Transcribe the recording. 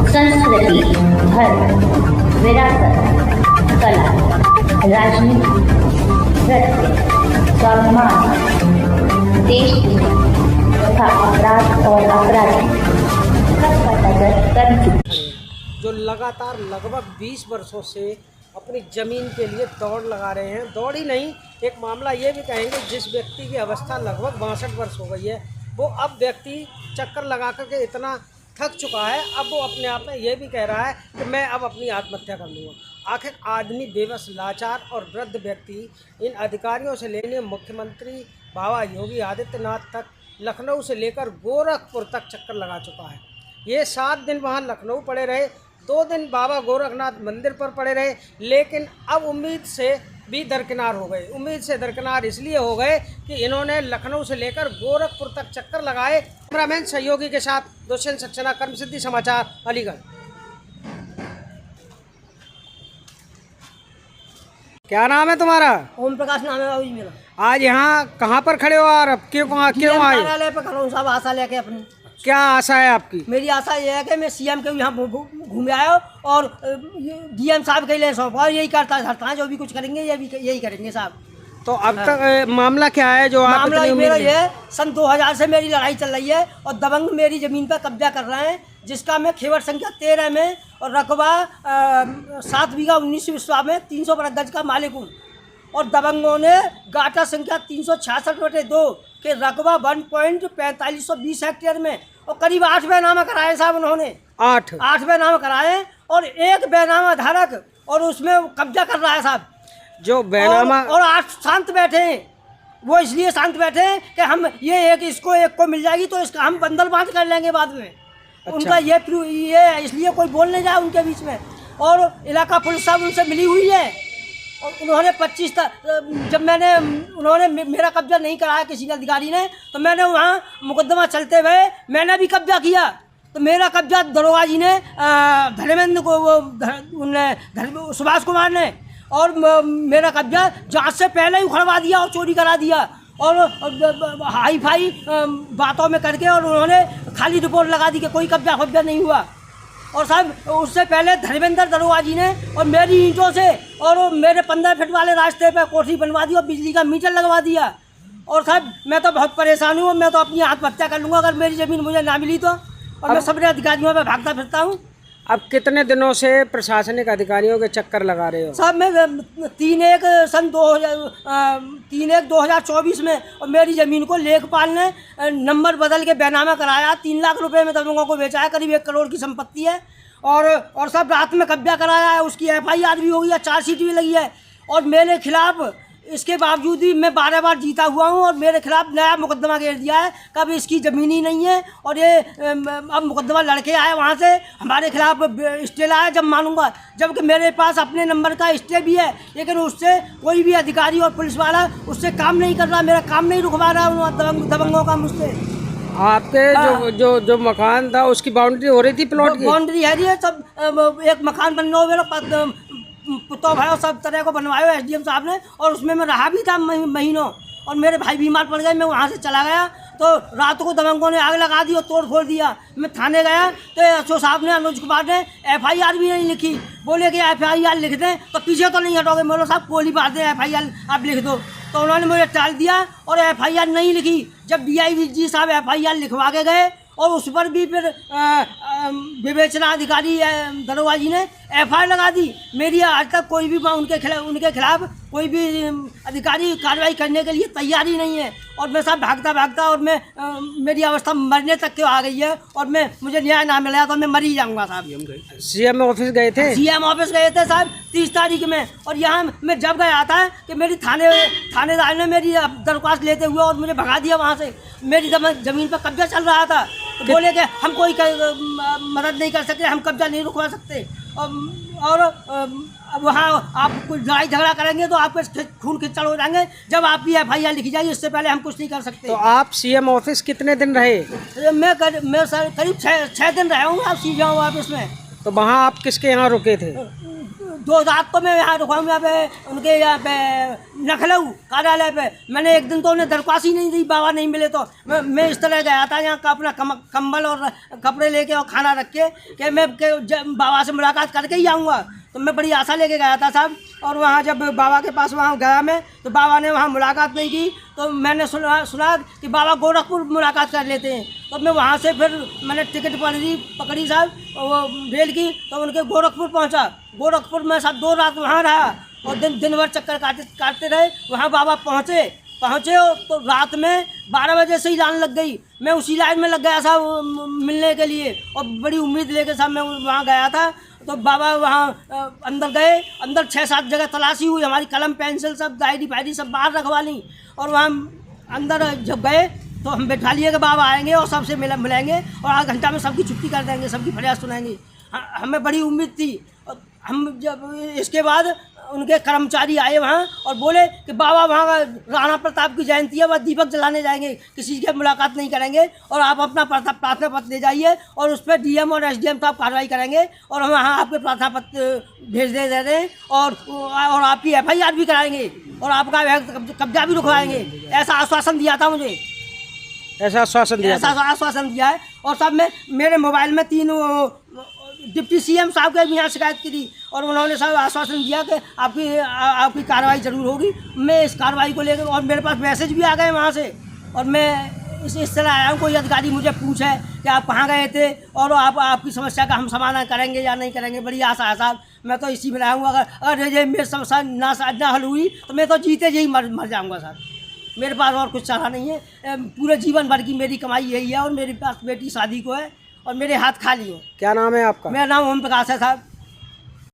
संस्कृति, धर्म, विरासत, कला, राजनीति, नृत्य, स्वाभिमान, देश तथा अपराध और अपराधी सबका नजर कर चुकी है। जो लगातार लगभग 20 वर्षों से अपनी ज़मीन के लिए दौड़ लगा रहे हैं। दौड़ ही नहीं, एक मामला ये भी कहेंगे, जिस व्यक्ति की अवस्था लगभग 62 वर्ष हो गई है, वो अब व्यक्ति चक्कर लगा करके इतना थक चुका है, अब वो अपने आप में ये भी कह रहा है कि मैं अब अपनी आत्महत्या कर लूँगा। आखिर आदमी बेबस, लाचार और वृद्ध व्यक्ति इन अधिकारियों से लेने मुख्यमंत्री बाबा योगी आदित्यनाथ तक, लखनऊ से लेकर गोरखपुर तक चक्कर लगा चुका है। ये 7 दिन वहाँ लखनऊ पड़े रहे, 2 दिन बाबा गोरखनाथ मंदिर पर पड़े रहे, लेकिन अब उम्मीद से भी दरकिनार हो गए। उम्मीद से दरकिनार इसलिए हो गए कि इन्होंने लखनऊ से लेकर गोरखपुर तक चक्कर लगाए। कैमरामैन सहयोगी के साथ दुष्यंत सक्सेना, कर्मसिद्धि समाचार, अलीगढ़। क्या नाम है तुम्हारा? ओम प्रकाश नाम है बाबूजी मेरा। आज यहाँ कहाँ पर खड़े हो और क्यों आए? कार्यालय पे खड़ा हूँ साहब, आशा लेके अपनी। क्या आशा है आपकी? मेरी आशा ये है कि मैं सीएम के यहाँ घूमे आया और डीएम साहब के लिए सौंपा, यही करता है, जो भी कुछ करेंगे ये भी यही करेंगे साहब। तो अब तक मामला क्या है जो आप? मामला मेरा ये है, सन 2000 से मेरी लड़ाई चल रही है और दबंग मेरी ज़मीन पर कब्जा कर रहे हैं, जिसका मैं खेवर संख्या 13 में और रकबा 7 बीघा 19 विस्वा में 300 पर गज का मालिक हूँ। और दबंगों ने गाटा संख्या 366/2 के रकबा 1.4520 हेक्टेयर में और करीब 8 बैनामा कराए साहब उन्होंने। 8 बैनामा कराए और एक बैनामा धारक और उसमें कब्जा कर रहा है साहब। जो बैनामा और 8 शांत बैठे हैं, वो इसलिए शांत बैठे हैं कि हम ये एक इसको एक को मिल जाएगी तो इसका हम बंदल बांध कर लेंगे बाद में। अच्छा। उनका ये इसलिए कोई बोल नहीं जाए उनके बीच में। और इलाका पुलिस साहब उनसे मिली हुई है और उन्होंने 25 जब उन्होंने मेरा कब्जा नहीं कराया किसी अधिकारी ने, तो मैंने वहाँ मुकदमा चलते हुए मैंने भी कब्जा किया। तो मेरा कब्जा दरोगा जी ने, धर्मेंद्र को, सुभाष कुमार ने, और मेरा कब्जा जांच से पहले ही उखड़वा दिया और चोरी करा दिया और हाई फाई बातों में करके, और उन्होंने खाली रिपोर्ट लगा दी कि कोई कब्जा नहीं हुआ। और साहब उससे पहले धर्मेंद्र दरोगा जी ने और मेरी ईंटों से और मेरे 15 फीट वाले रास्ते पे कोठरी बनवा दी और बिजली का मीटर लगवा दिया। और साहब मैं तो बहुत परेशान हूँ, मैं तो अपनी आत्महत्या कर लूँगा अगर मेरी ज़मीन मुझे ना मिली तो। और मैं सबने अधिकारियों पे भागता फिरता हूँ। अब कितने दिनों से प्रशासनिक अधिकारियों के चक्कर लगा रहे हो? साहब मैं 3/1/2024 में और मेरी ज़मीन को लेखपाल ने नंबर बदल के बैनामा कराया, 3 लाख रुपए में दबंगों को बेचा है, करीब 1 करोड़ की संपत्ति है। और सब रात में कब्जा कराया है, उसकी FIR भी हो गई है, चार्जशीट भी लगी है। और मेरे खिलाफ इसके बावजूद भी मैं 12 बार जीता हुआ हूँ और मेरे खिलाफ नया मुकदमा घेर दिया है, कब इसकी ज़मीन ही नहीं है। और ये अब मुकदमा लड़के आए वहाँ से हमारे खिलाफ स्टे लाया, जब मानूंगा, जबकि मेरे पास अपने नंबर का स्टे भी है, लेकिन उससे कोई भी अधिकारी और पुलिस वाला उससे काम नहीं कर रहा, मेरा काम नहीं रुकवा रहा दबंगों का मुझसे। आपके जो मकान था उसकी बाउंड्री हो रही थी, प्लॉट की बाउंड्री है ये सब, एक मकान बनने हो मेरा पुतो भाई सब तरह को बनवाया SDM साहब ने, और उसमें मैं रहा भी था महीनों। और मेरे भाई बीमार पड़ गए, मैं वहाँ से चला गया तो रात को दबंगों ने आग लगा दी और तोड़ फोड़ दिया। मैं थाने गया तो SO साहब ने, अनुज कुमार ने FIR भी नहीं लिखी। बोले कि FIR लिख दें तो पीछे तो नहीं हटोगे, बोलो साहब गोली मार दें, FIR आप लिख दो। तो उन्होंने मुझे टाल दिया और FIR नहीं लिखी। जब DIG साहब FIR लिखवा के गए और उस पर भी फिर विवेचना अधिकारी दरोगा जी ने FIR लगा दी। मेरी आज तक कोई भी उनके खिलाफ कोई भी अधिकारी कार्रवाई करने के लिए तैयार ही नहीं है। और मैं साहब भागता और मैं मेरी अवस्था मरने तक के आ गई है और मुझे न्याय ना मिला तो मैं मर ही जाऊँगा साहब। CM ऑफिस गए थे? CM ऑफिस गए थे साहब 30 तारीख में। और यहाँ मैं जब गया था कि मेरी थानेदार ने मेरी दरख्वास्त लेते हुए और मुझे भगा दिया वहाँ से। मेरी ज़मीन पर कब्जा चल रहा था, तो बोले कि हम कोई मदद नहीं कर सकते, हम कब्जा नहीं रुकवा सकते। और वहाँ आप कुछ लड़ाई झगड़ा करेंगे तो आपके खून खिंचड़ हो जाएंगे, जब आपकी FIR लिखी जाएगी, इससे पहले हम कुछ नहीं कर सकते। तो आप CM ऑफिस कितने दिन रहे? मैं सर करीब 6 दिन रहा हूँ आप CM ऑफिस में। तो वहाँ आप किसके यहाँ रुके थे? 2 रात तो मैं यहाँ रुका हूँ, यहाँ पे उनके यहाँ पे लखनऊ कार्यालय पे। मैंने एक दिन तो उन्हें दरख्वास्त ही नहीं दी, बाबा नहीं मिले तो मैं इस तरह गया था यहाँ का अपना कंबल और कपड़े लेके और खाना रख के मैं बाबा से मुलाकात करके ही आऊँगा। तो मैं बड़ी आशा लेके गया था साहब, और वहाँ जब बाबा के पास वहाँ गया मैं, तो बाबा ने वहाँ मुलाकात नहीं की। तो मैंने सुना कि बाबा गोरखपुर मुलाकात कर लेते हैं। तो मैं वहाँ से फिर मैंने टिकट पकड़ी साहब, वो रेल की, तो उनके गोरखपुर पहुँचा। गोरखपुर में साहब 2 रात वहाँ रहा और दिन भर चक्कर काटते रहे। वहाँ बाबा पहुँचे तो रात में 12 बजे से ही लाइन लग गई। मैं उसी लाइन में लग गया साहब मिलने के लिए, और बड़ी उम्मीद लेके साहब मैं वहाँ गया था। तो बाबा वहाँ अंदर गए, अंदर 6-7 जगह तलाशी हुई, हमारी कलम पेंसिल सब डायरी फायरी सब बाहर रखवा ली। और वहाँ अंदर जब गए तो हम बैठा लिए कि बाबा आएंगे और सबसे मिलेंगे और आधा घंटा में सबकी छुट्टी कर देंगे, सबकी फरियाद सुनाएंगे। हमें बड़ी उम्मीद थी। हम जब इसके बाद उनके कर्मचारी आए वहाँ और बोले कि बाबा वहाँ राणा प्रताप की जयंती है, वह दीपक जलाने जाएंगे, किसी से मुलाकात नहीं करेंगे, और आप अपना प्रार्थना पत्र ले जाइए और उस पर डीएम और एसडीएम साहब कार्रवाई करेंगे और हम वहाँ आपके प्रार्थना पत्र भेज दे रहे हैं और आपकी FIR भी कराएंगे और आपका कब्जा भी रुकवाएंगे। ऐसा आश्वासन दिया था मुझे, ऐसा आश्वासन दिया है। और साहब मेरे मोबाइल में 3 डिप्टी CM साहब के भी यहाँ शिकायत की थी और उन्होंने साहब आश्वासन दिया कि आपकी कार्रवाई ज़रूर होगी। मैं इस कार्रवाई को लेकर, और मेरे पास मैसेज भी आ गए वहाँ से, और मैं इस तरह आया हूँ। कोई अधिकारी मुझे पूछे कि आप कहाँ गए थे और आपकी समस्या का हम समाधान करेंगे या नहीं करेंगे, बड़ी आशा है साहब। मैं तो इसी में रहा हूँ। अगर ये मेरी समस्या ना हल हुई तो मैं तो जीते जी मर जाऊँगा साहब। मेरे पास और कुछ चारा नहीं है। पूरे जीवन भर की मेरी कमाई यही है, और मेरे पास बेटी शादी को है और मेरे हाथ खाली हैं। क्या नाम है आपका? मेरा नाम ओम प्रकाश है साहब।